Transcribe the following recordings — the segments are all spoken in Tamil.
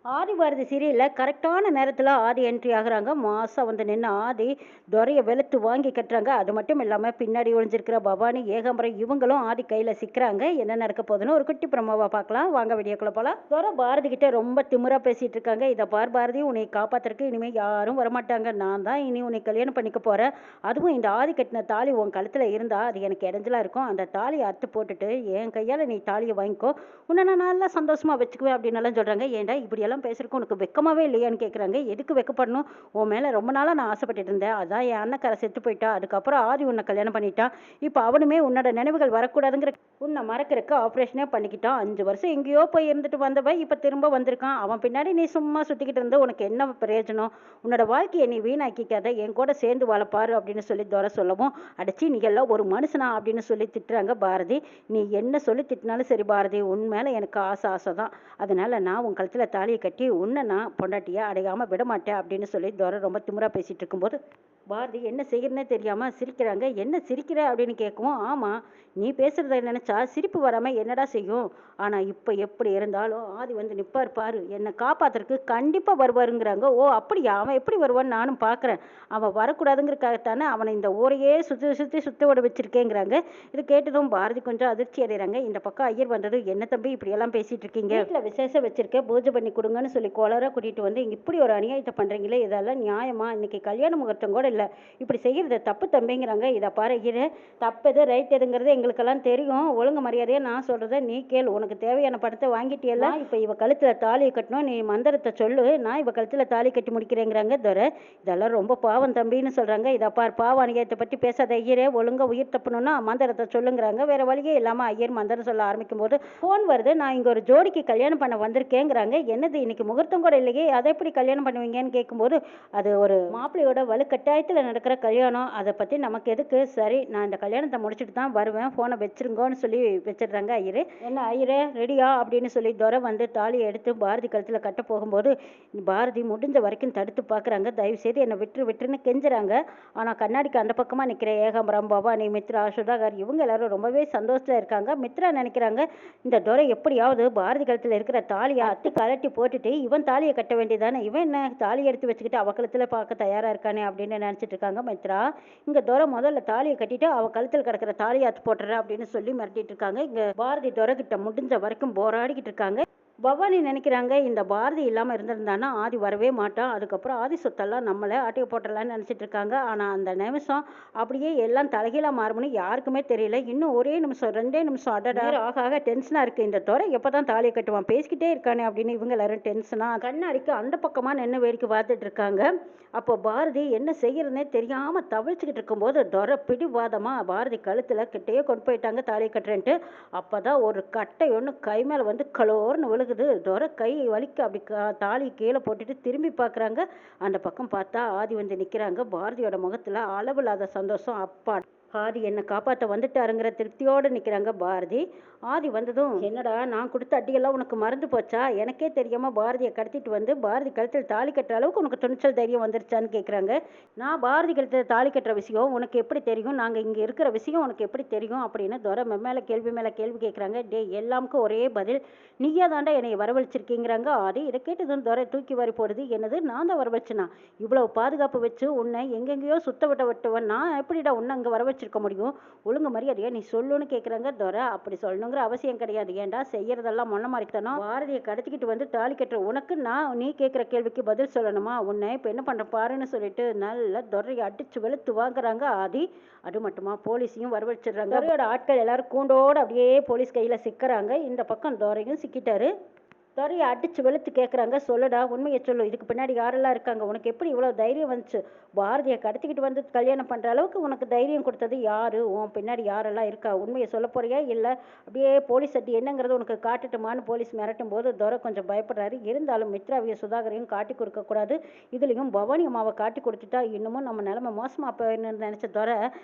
ஆதி பாரதி சீரியலில் கரெக்டான நேரத்தில் ஆதி என்ட்ரி ஆகுறாங்க. மாதம் வந்து நின்று ஆதி துரையை வெளுத்து வாங்கி கட்டுறாங்க. அது மட்டும் இல்லாமல் பின்னாடி ஒழிஞ்சிருக்கிற பவானி ஏகாம்பரம் இவங்களும் ஆதி கையில் சிக்கிறாங்க. என்ன நடக்க போகுதுன்னு ஒரு குட்டி பிரமாவா பார்க்கலாம். வாங்க வீடியோக்குள்ள போகலாம். துரை பாரதி கிட்ட ரொம்ப திமிரா பேசிட்டு இருக்காங்க. இதை பார் பாரதி, உன்னை காப்பாத்துறதுக்கு இனிமேல் யாரும் வரமாட்டாங்க. நான் தான் இனி உன்னை கல்யாணம் பண்ணிக்க போறேன். அதுவும் இந்த ஆதி கட்டின தாலி உன் கழுத்தில் இருந்தால் அது எனக்கு இடைஞ்சலா இருக்கும். அந்த தாலியை அறுத்து போட்டுட்டு என் கையால் நீ தாலியை வாங்கிக்கோ. உன்னை நான் நல்லா சந்தோஷமா வச்சுக்குவேன் அப்படின்னு எல்லாம் சொல்றாங்க. ஏன்டா இப்படி எல்லாம் பேசுறதுக்கு உனக்கு வெக்கமாவே இல்லையான்னு கேட்குறாங்க. எதுக்கு வெக்கப்படணும்? உன் மேலே ரொம்ப நாளாக நான் ஆசைப்பட்டுட்டு இருந்தேன். அதான் என் அண்ணக்கார செத்து போயிட்டா. அதுக்கப்புறம் ஆதி உன்னை கல்யாணம் பண்ணிட்டான். இப்போ அவனுமே உன்னோட நினைவுகள் வரக்கூடாதுங்கிற உன்னை மறக்கிறதுக்கு ஆப்ரேஷனே பண்ணிக்கிட்டான். 5 வருஷம் எங்கேயோ போய் இருந்துட்டு வந்தவன் இப்போ திரும்ப வந்திருக்கான். அவன் பின்னாடி நீ சும்மா சுற்றிக்கிட்டு இருந்த உனக்கு என்ன பிரயோஜனம்? உன்னோட வாழ்க்கையை நீ வீணாக்கிக்காத, என் கூட சேர்ந்து வாழப்பாரு அப்படின்னு சொல்லி துரை சொல்லவும், அடிச்சு நீ எல்லாம் ஒரு மனுஷனா அப்படின்னு சொல்லி திட்டுறாங்க பாரதி. நீ என்ன சொல்லி திட்டினாலும் சரி பாரதி, உன் மேலே எனக்கு ஆசை தான். அதனால நான் உன் கழுத்தில் தாலியை கட்டி உன்னை நான் பொண்டாட்டியா அடையாமல் விட மாட்டேன் அப்படின்னு சொல்லி துரை ரொம்ப திமிரா பேசிட்டு இருக்கும்போது பாரதி என்ன செய்யறனே தெரியாமல் சிரிக்கிறாங்க. என்ன சிரிக்கிற அப்படின்னு கேட்கவும், ஆமாம், நீ பேசுகிறத நினச்சா சிரிப்பு வராமல் என்னடா செய்யும். ஆனால் இப்போ எப்படி இருந்தாலும் ஆதி வந்து நிற்பார் பாரு, என்னை காப்பாற்றுறதுக்கு கண்டிப்பாக வருவாருங்கிறாங்க. ஓ அப்படியா? அவன் எப்படி வருவான்னு நானும் பார்க்குறேன். அவன் வரக்கூடாதுங்கிறதுக்காகத்தானே அவனை இந்த ஊரையே சுற்றி விட வச்சிருக்கேங்கிறாங்க. இது கேட்டதும் பாரதி கொஞ்சம் அதிர்ச்சி அடைகிறாங்க. இந்த பக்கம் ஐயர் வந்தது, என்ன தம்பி இப்படியெல்லாம் பேசிகிட்டு இருக்கீங்க? வீட்டில் விசேஷம் வச்சுருக்க, பூஜை பண்ணி கொடுங்கன்னு சொல்லி கோளராக கூட்டிகிட்டு வந்து இங்கே இப்படி ஒரு அநியாயத்தை பண்ணுறீங்களே, இதெல்லாம் நியாயமா? இன்னைக்கு கல்யாண முகூர்த்தம் கூட இல்லை, இப்படி செய்கிறது தப்பு தம்பிங்கிறாங்க. இதை பாரு ஐயரு, தப்பு எது ரைட் எதுங்கிறது எங்களுக்கெல்லாம் தெரியும். ஒழுங்கு மரியாதையாக நான் சொல்கிறத நீ கேள். உனக்கு தேவையான படத்தை வாங்கிட்டியல்ல, இப்போ இவ கழுத்தில் தாலியை கட்டணும், நீ மந்திரத்தை சொல்லு, நான் இவ கழுத்தில் தாலி கட்டி முடிக்கிறேங்கிறாங்க. துரை இதெல்லாம் ரொம்ப பாவம் தம்பின்னு சொல்கிறாங்க. இதை பார், பாவ அநியாயத்தை பற்றி பேசாத ஐயரே, ஒழுங்காக உயிர் தப்பணும்னா மந்திரத்தை சொல்லுங்கிறாங்க. வேறு வழியே இல்லாமல் ஐயர் மந்திரம் சொல்ல ஆரம்பிக்கும் போது ஃபோன் வருது. நான் இங்கே ஒரு ஜோடிக்கு கல்யாணம் பண்ண வந்திருக்கேங்கிறாங்க. என்னது இன்னைக்கு முகூர்த்தம் கூட இல்லையே, அதை எப்படி கல்யாணம் பண்ணுவீங்கன்னு கேட்கும்போது, அது ஒரு மாப்பிள்ளையோட வலுக்கட்டாயத்தில் நடக்கிற கல்யாணம், அதை பற்றி நமக்கு எதுக்கு, சரி நான் இந்த கல்யாணத்தை முடிச்சுட்டு தான் வருவேன், ஃபோனை வச்சிருங்கோன்னு சொல்லி வச்சிடுறாங்க ஐயரு. என்ன ஐயரே ரெடியா அப்படின்னு சொல்லி துரை வந்து தாலியை எடுத்து பாரதி கழுத்தில் கட்ட போகும்போது பாரதி முடிஞ்ச வரைக்கும் தடுத்து பார்க்குறாங்க. தயவு செய்து என்னை விட்டுருன்னு கெஞ்சுறாங்க. ஆனால் கண்ணாடிக்கு அந்த பக்கமாக நிற்கிற ஏகாம்பரம், பவானி, மித்ரா, சுதாகர் இவங்க எல்லாரும் ரொம்பவே சந்தோஷத்தில் இருக்காங்க. மித்ரா நினைக்கிறாங்க, இந்த துரை எப்படியாவது பாரதி கழுத்தில் இருக்கிற தாலியை அத்து கலட்டி போட்டுட்டு இவன் தாலியை கட்ட வேண்டியதானே, இவன் என்ன தாலி எடுத்து வச்சுக்கிட்டு அவ கழுத்தில் பார்க்க தயாராக இருக்கானே அப்படின்னு நினச்சிட்டு இருக்காங்க மித்ரா. இங்கே துரை முதல்ல தாலியை கட்டிட்டு அவ கழுத்தில் கிடக்கிற தாலியை அத்து போட்டுற அப்படின்னு சொல்லி மிரட்டிட்டு இருக்காங்க. இங்கே பாரதி துரை கிட்ட முடிஞ்ச வரைக்கும் போராடிக்கிட்டு இருக்காங்க. பவானி நினைக்கிறாங்க, இந்த பாரதி இல்லாமல் இருந்திருந்தானா ஆதி வரவே மாட்டான், அதுக்கப்புறம் ஆதி சொத்தெல்லாம் நம்மளே ஆட்டையை போட்டுடலான்னு நினச்சிட்டு இருக்காங்க. ஆனால் அந்த நிமிஷம் அப்படியே எல்லாம் தலைகீழாக மாறுமுன்னு யாருக்குமே தெரியல. இன்னும் ஒரே நிமிஷம் 2 நிமிஷம் அடடா ஆக டென்ஷனாக இருக்குது. இந்த துறை எப்போ தான் தாலியை கட்டுவான், பேசிக்கிட்டே இருக்கானே அப்படின்னு இவங்க எல்லாரும் டென்ஷனாக கண்ணாடிக்கு அந்த பக்கமாக நின்று வேடிக்கை பார்த்துட்டு இருக்காங்க. அப்போ பாரதி என்ன செய்யறதுனே தெரியாமல் தவிழ்ச்சிக்கிட்டு இருக்கும்போது துரை பிடிவாதமாக பாரதி கழுத்தில் கிட்டையே கொண்டு போயிட்டாங்க தாலியை கட்டுறேன்ட்டு. அப்போ தான் ஒரு கட்டை ஒன்று கை மேலே வந்து கலோர்னு விழுகுது. துரை கை வலிக்க அப்படி தாலி கீழே போட்டுட்டு திரும்பி பார்க்குறாங்க. அந்த பக்கம் பார்த்தா ஆதி வந்து நிற்கிறாங்க. பாரதியோட முகத்தில் அளவில்லாத சந்தோஷம். அப்பா ஆதி என்னை காப்பாற்ற வந்துட்டாருங்கிற திருப்தியோடு நிற்கிறாங்க பாரதி. ஆதி வந்ததும், என்னடா நான் கொடுத்த அடியெல்லாம் உனக்கு மறந்து போச்சா? எனக்கே தெரியாமல் பாரதியை கடத்திட்டு வந்து பாரதி கழுத்தில் தாலி கட்டுற அளவுக்கு உனக்கு துணிச்சல் தைரியம் வந்துருச்சான்னு கேட்குறாங்க. நான் பாரதி கழுத்தில் தாலி கட்டுற விஷயம் உனக்கு எப்படி தெரியும்? நாங்கள் இங்கே இருக்கிற விஷயம் உனக்கு எப்படி தெரியும் அப்படின்னு துரை மேலே கேள்வி கேட்குறாங்க. டே எல்லாமுக்கும் ஒரே பதில், நீயே தாண்டா என்னை வரவழைச்சிருக்கீங்கிறாங்க ஆதி. இதை கேட்டதும் துரை தூக்கி வாரி போடுது. என்னது நான் தான் வரவழைச்சனா? இவ்வளவு பாதுகாப்பு வச்சு உன்னை எங்கெங்கேயோ விட்டவன் நான் எப்படிடா உன்னை அங்கே வரவழைச்சிருக்க முடியும்? ஒழுங்கு மரியாதையா நீ சொல்லுன்னு கேட்குறாங்க. துரை அப்படி சொல்லணுங்கிற அவசியம் கிடையாது. ஏன்டா செய்யறதெல்லாம் மொன்ன மாதிரித்தானோ? பாரதியை கடத்திக்கிட்டு வந்து தாலி கட்டுற உனக்கு நான் நீ கேட்குற கேள்விக்கு பதில் சொல்லணுமா? உன்னை இப்போ என்ன பண்ணுற பாருன்னு சொல்லிட்டு நல்ல துரையை அடிச்சு வெளுத்து வாங்குறாங்க ஆதி. அது மட்டுமா போலீஸையும் வரவழைச்சிடுறாங்க. துரையோட ஆட்கள் எல்லாரும் கூண்டோடு அப்படியே போலீஸ் கையில் சிக்கிறாங்க. இந்த பக்கம் துரையும் சிக்கிட்டாரு. துரையை அடிச்சு வெளுத்து கேட்குறாங்க. சொல்லுடா, உண்மையை சொல்லு, இதுக்கு பின்னாடி யாரெல்லாம் இருக்காங்க? உனக்கு எப்படி இவ்வளோ தைரியம் வந்துச்சு? பாரதியை கடத்திக்கிட்டு வந்து கல்யாணம் பண்ணுற அளவுக்கு உனக்கு தைரியம் கொடுத்தது யாரு? உன் பின்னாடி யாரெல்லாம் இருக்கா? உண்மையை சொல்ல போறியா இல்லை அப்படியே போலீஸ் அட்டி என்னங்கிறது உனக்கு காட்டுட்டுமான்னு போலீஸ் மிரட்டும் போது துரை கொஞ்சம் பயப்படுறாரு. இருந்தாலும் மித்ராவையும் சுதாகரையும் காட்டி கொடுக்கக்கூடாது, இதுலேயும் பவானி அம்மாவை காட்டி கொடுத்துட்டா இன்னமும் நம்ம நிலைமை மோசமாக போயின்னு நினச்ச துரை,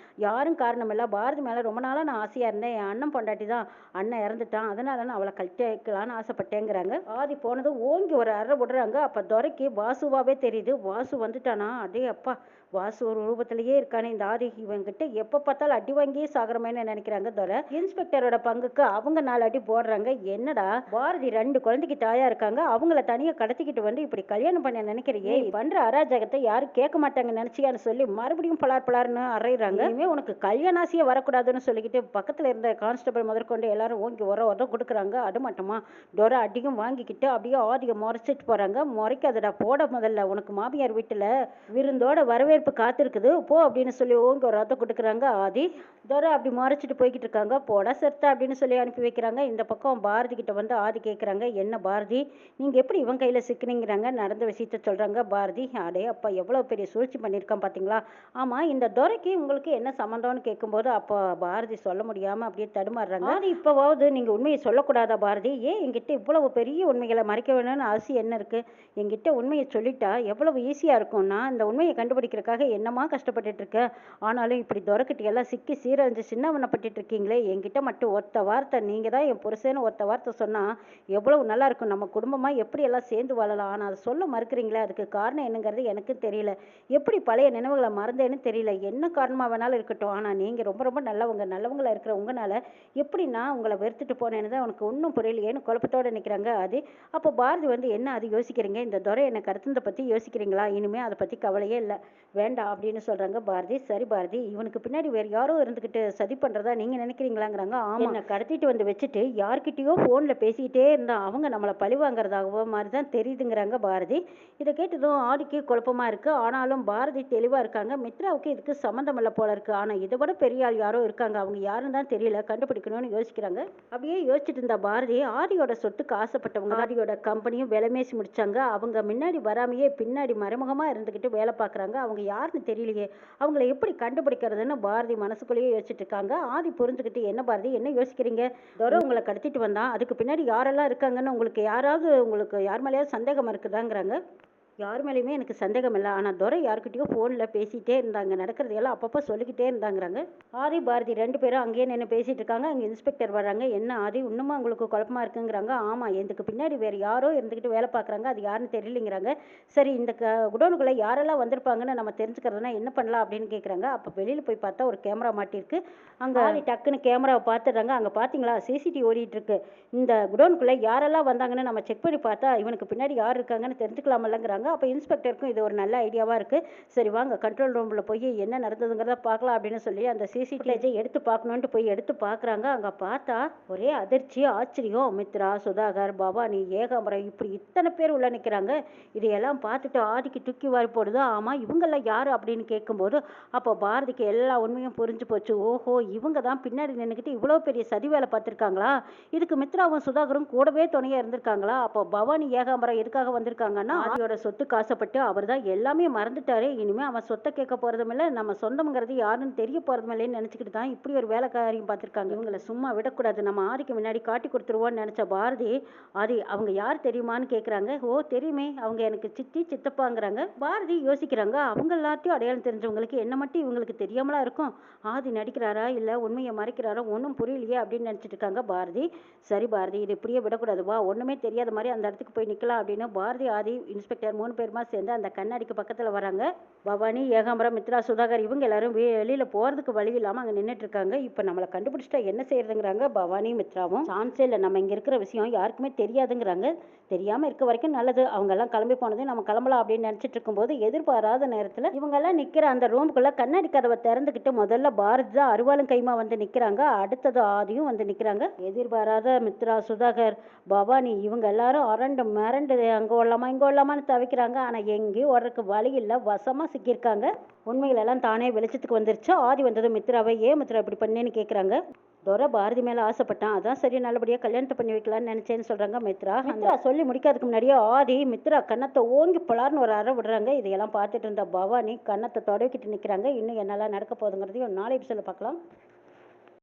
யாரும் காரணம் இல்லை, பாரதி மேலே ரொம்ப நாளாக நான் ஆசையாக இருந்தேன், என் அண்ணன் பொண்டாட்டி தான், அண்ணன் இறந்துட்டான், அதனால நான் அவளை கல்யாணிக்கலான்னு ஆசைப்பட்டேங்கிறாங்க. ஆதி போனதும் ஓங்கி ஒரு அறை விடுறாங்க. அப்போ துரைக்கு வாசுவாவே தெரியுது. வாசு வந்துட்டானா? அடே அப்பா! வாசு ஒரு ரூபத்திலேயே இருக்கானே இந்த ஆதி, இவன்கிட்ட எப்போ பார்த்தாலும் அடி வாங்கியே சாகுறமேன்னு நினைக்கிறாங்க துரை. இன்ஸ்பெக்டரோட பங்குக்கு அவங்க 4 அடி போடுறாங்க. என்னடா பாரதி 2 குழந்தைக்கு தாயா இருக்காங்க, அவங்கள தனியா கடத்திக்கிட்டு வந்து இப்படி கல்யாணம் பண்ண நினைக்கிறியே, பண்ற அராஜகத்தை யாரும் கேட்க மாட்டாங்க நினைச்சியான்னு சொல்லி மறுபடியும் பலார்னு அறையிறாங்க. இனிமே உனக்கு கல்யாண ஆசையே வரக்கூடாதுன்னு சொல்லிக்கிட்டு பக்கத்துல இருந்த கான்ஸ்டபிள் முதற்கொண்டு எல்லாரும் ஓங்கி உரம் கொடுக்குறாங்க. அது மட்டுமா துரை அடியும் வாங்கிக்கிட்டு அப்படியே ஆதியை முறைச்சிட்டு போறாங்க. முறைக்காதடா, போட முதல்ல, உனக்கு மாமியார் வீட்டுல விருந்தோட வரவேற்பு காத்திருக்குது போ அப்படின்னு சொல்லி ஓங்கி ஒரு ரத்தம் கொடுக்குறாங்க. ஆதி துரை அப்படி முறைச்சிட்டு போய்கிட்டு இருக்காங்க. போடா செத்த அப்படின்னு சொல்லி அனுப்பி வைக்கிறாங்க. இந்த பக்கம் பாரதி கிட்ட வந்து ஆதி கேட்குறாங்க, என்ன பாரதி நீங்க எப்படி இவன் கையில சிக்கினீங்கிறாங்க. நடந்த விஷயத்த சொல்றாங்க. பாரதி அடே அப்பா, எவ்வளவு பெரிய சூழ்ச்சி பண்ணியிருக்கான் பாத்தீங்களா. ஆமா, இந்த துரைக்கு உங்களுக்கு என்ன சம்மந்தம்னு கேட்கும்போது அப்போ பாரதி சொல்ல முடியாம அப்படியே தடுமாறுறாங்க. ஆதி இப்போவாவது நீங்க உண்மையை சொல்லக்கூடாதா பாரதி, ஏன் என்கிட்ட இவ்வளவு பெரிய உண்மைகளை மறைக்க வேணும்னு அவசியம் என்ன இருக்கு. என்கிட்ட உண்மையை சொல்லிட்டா எவ்வளவு ஈஸியா இருக்கும். நான் இந்த உண்மையை கண்டுபிடிக்கிறதுக்காக என்னமா கஷ்டப்பட்டுட்டு இருக்கேன். ஆனாலும் இப்படி துரைக்கிட்ட எல்லாம் சிக்கி சீரழிஞ்சு சின்னவனப்பட்டு இருக்கீங்களே. என்கிட்ட மட்டும் ஒத்த வார்த்தை, நீங்க தான் என் புருஷன்னு ஒத்த வார்த்தை சொன்னா எவ்வளவு நல்லா இருக்கும். நம்ம குடும்பமா எப்படி எல்லாம் சேர்ந்து வாழலாம். ஆனா அதை சொல்ல மறுக்கிறீங்களே, அதுக்கு காரணம் என்னங்கிறது எனக்கு தெரியல. எப்படி பழைய நினைவுகளை மறந்தேன்னு தெரியல. என்ன காரணமா வேணாலும் இருக்கட்டும், ஆனா நீங்க ரொம்ப ரொம்ப நல்லவங்களா இருக்கிற உங்களால எப்படி நான் உங்களை வெறுத்துட்டு போனேன்னு தான் உனக்கு ஒன்றும் புரியலையேன்னு குழப்பத்தோட நிற்கிறாங்க. அது அப்போ பாரதி வந்து என்ன அது யோசிக்கிறீங்க, இந்த துரை என்னை கடத்தினதை பற்றி யோசிக்கிறீங்களா, இனிமே அதை பற்றி கவலையே இல்லை வேண்டாம் அப்படின்னு சொல்றாங்க. பாரதி சரி பாரதி, இவனுக்கு பின்னாடி வேற யாரோ இருந்துகிட்டு சதி பண்றதா நீங்க நினைக்கிறீங்களாங்கிறாங்க. ஆமா, என்னை கடத்திட்டு வந்து வச்சுட்டு யார்கிட்டயோ போன்ல பேசிக்கிட்டே இருந்தா அவங்க நம்மளை பழி வாங்குறதாகவோ மாதிரி தான் தெரியுதுங்கிறாங்க பாரதி. இதை கேட்டதும் ஆதிக்கு குழப்பமா இருக்கு. ஆனாலும் பாரதி தெளிவா இருக்காங்க. மித்ராவுக்கு இதுக்கு சம்மந்தம் இல்லை போல இருக்கு. ஆனா இதை விட பெரிய ஆள் யாரோ இருக்காங்க, அவங்க யாருன்னு தான் தெரியல, கண்டுபிடிக்கணும்னு யோசிக்கிறாங்க. அப்படியே யோசிச்சுட்டு இருந்தா பாரதி ஆதியோட சொத்துக்கு ஆசைப்பட்டவங்க ஆதியோட கம்பெனியும் விலைமேசி முடிச்சாங்க. அவங்க முன்னாடி வராமையே பின்னாடி மறைமுகமா இருந்துகிட்டு வேலை பார்க்குறாங்க. அவங்க யாருன்னு தெரியலையே, அவங்கள எப்படி கண்டுபிடிக்கிறதுன்னு பாரதி மனசுக்குள்ளேயே யோசிச்சுட்டு இருக்காங்க. ஆதி புரிஞ்சுக்கிட்டு, என்ன பாரதி என்ன யோசிக்கிறீங்க, துரை உங்களை கடத்திட்டு வந்தான், அதுக்கு பின்னாடி யாரெல்லாம் இருக்காங்கன்னு உங்களுக்கு யார் மேலேயாவது சந்தேகம் இருக்குதாங்கிறாங்க. யார் மேலேயுமே எனக்கு சந்தேகம் இல்லை. ஆனால் துரை யார்கிட்டயோ ஃபோனில் பேசிகிட்டே இருந்தாங்க, நடக்கிறதையெல்லாம் அப்பப்போ சொல்லிக்கிட்டே இருந்தாங்கிறாங்க. ஆதி பாரதி 2 பேரும் அங்கேயே நின்று பேசிகிட்டு இருக்காங்க. அங்கே இன்ஸ்பெக்டர் வர்றாங்க. என்ன ஆதி இன்னுமா உங்களுக்கு குழப்பமா இருக்குங்கிறாங்க. ஆமாம், இதுக்கு பின்னாடி வேறு யாரோ இருந்துக்கிட்டு வேலை பார்க்குறாங்க, அது யாருன்னு தெரியலைங்கிறாங்க. சரி, இந்த குடோனுக்குள்ளே யாரெல்லாம் வந்திருப்பாங்கன்னு நம்ம தெரிஞ்சுக்கிறதுனா என்ன பண்ணலாம் அப்படின்னு கேட்குறாங்க. அப்போ வெளியில் போய் பார்த்தா ஒரு கேமரா மாட்டியிருக்கு. அங்கே ஆதி டக்குன்னு கேமராவை பார்த்துடுறாங்க. அங்கே பார்த்தீங்களா சிசிடிவி ஓடிட்டு இருக்கு. இந்த குடோனுக்குள்ளே யாரெல்லாம் வந்தாங்கன்னு நம்ம செக் பண்ணி பார்த்தா இவனுக்கு பின்னாடி யார் இருக்காங்கன்னு தெரிஞ்சுக்கலாமல்லங்கிறாங்க. அப்போ இன்ஸ்பெக்டருக்கும் இது ஒரு நல்ல ஐடியாவாக இருக்குது. சரி வாங்க கண்ட்ரோல் ரூமில் போய் என்ன நடந்ததுங்கிறத பார்க்கலாம் அப்படின்னு சொல்லி அந்த சிசிடிவியை எடுத்து பார்க்கணுன்ட்டு போய் எடுத்து பார்க்குறாங்க. அங்கே பார்த்தா ஒரே அதிர்ச்சி ஆச்சரியம். மித்ரா, சுதாகர், பவானி, ஏகாம்பரம் இப்படி இத்தனை பேர் உள்ள நிற்கிறாங்க. இதையெல்லாம் பார்த்துட்டு ஆதிக்கு தூக்கி வாரி போடுது. ஆமாம், இவங்கெல்லாம் யார் அப்படின்னு கேட்கும்போது அப்போ பாரதிக்கு எல்லா உண்மையும் புரிஞ்சு போச்சு. ஓஹோ, இவங்க தான் பின்னாடி நின்றுக்கிட்டு இவ்வளோ பெரிய சதி வேலை பார்த்துருக்காங்களா. இதுக்கு மித்ராவும் சுதாகரும் கூடவே துணையாக இருந்திருக்காங்களா. அப்போ பவானி, ஏகாம்பரம் எதுக்காக வந்திருக்காங்கன்னா ஆதியோட சொத்து காசப்பட்டு அவர் தான் எல்லாமே மறந்துட்டாரு. இனிமே அவன் சொத்தை கேட்க போறதும் இல்லை, நம்ம சொந்தம்ங்கிறது யாருன்னு தெரிய போறதும் இல்லைன்னு நினைச்சுக்கிட்டு தான் இப்படி ஒரு வேலைக்காரியும் பார்த்துருக்காங்க. இவங்களை சும்மா விடக்கூடாது, நம்ம ஆதிக்கு முன்னாடி காட்டி கொடுத்துருவோன்னு நினைச்ச பாரதி ஆதி அவங்க யார் தெரியுமான்னு கேட்குறாங்க. ஓ தெரியுமே, அவங்க எனக்கு சித்தி சித்தப்பாங்கிறாங்க. பாரதி யோசிக்கிறாங்க, அவங்க எல்லாத்தையும் அடையாளம் தெரிஞ்சவங்களுக்கு என்ன மட்டும் இவங்களுக்கு தெரியாமலா இருக்கும். ஆதி நடிக்கிறாரா இல்லை உண்மையை மறைக்கிறாரா ஒன்றும் புரியலையே அப்படின்னு நினச்சிட்டு இருக்காங்க பாரதி. சரி பாரதி, இது இப்படியே விடக்கூடாது, வா ஒன்றுமே தெரியாத மாதிரி அந்த இடத்துக்கு போய் நிற்கலாம் அப்படின்னு பாரதி ஆதி இன்ஸ்பெக்டர் 3 பேருமா சேர்ந்து அந்த கண்ணாடிக்கு பக்கத்தில் வராங்க. பவானி, ஏகாம்பரம், மித்ரா, சுதாகர் இவங்க எல்லாரும் வெளியில் போகிறதுக்கு வழி இல்லாமல் அங்கே நின்றுட்டு இருக்காங்க. இப்போ நம்மளை கண்டுபிடிச்சிட்டா என்ன செய்யறதுங்கிறாங்க பவானி, மித்ராவும். சான்ஸே இல்லை, நம்ம இங்கே இருக்கிற விஷயம் யாருக்குமே தெரியாதுங்கிறாங்க. தெரியாமல் இருக்க வரைக்கும் நல்லது. அவங்க எல்லாம் கிளம்பி போனது நம்ம கிளம்பலாம் அப்படின்னு நினச்சிட்டு இருக்கும்போது எதிர்பாராத நேரத்தில் இவங்கெல்லாம் நிற்கிற அந்த ரூமுக்குள்ளே கண்ணாடி கதவை திறந்துக்கிட்டு முதல்ல பாரதி தான் அருவாளும் கைமா வந்து நிற்கிறாங்க. அடுத்தது ஆதியும் வந்து நிற்கிறாங்க. எதிர்பாராத மித்ரா, சுதாகர், பவானி இவங்க எல்லாரும் அரண்டு மிரண்டு அங்கே ஓடலாமா இங்கே ஓடலாமான்னு தவிக்கிறாங்க. ஆனால் எங்கேயும் ஓடுறதுக்கு வழி இல்லை, வசமாக சிக்கியிருக்காங்க. உண்மைகளெல்லாம் தானே வெளிச்சத்துக்கு வந்துருச்சு. ஆதி வந்தது மித்ராவை ஏன் மித்ரா இப்படி பண்ணேன்னு கேட்குறாங்க. துரை பாரதி மேலே ஆசைப்பட்டான், அதான் சரி நல்லபடியாக கல்யாணத்தை பண்ணி வைக்கலான்னு நினச்சேன்னு சொல்கிறாங்க மித்ரா. மித்ரா சொல்லி முடிக்காதுக்கு முன்னாடியே ஆதி மித்ரா கன்னத்தை ஓங்கி பலார்னு ஒரு அறை விடுறாங்க. இதையெல்லாம் பார்த்துட்டு இருந்த பவானி கன்னத்தை தொடவிக்கிட்டு நிற்கிறாங்க. இன்னும் என்னெல்லாம் நடக்க போகுதுங்கிறதையும் நாளை எபிசோடில் பார்க்கலாம்.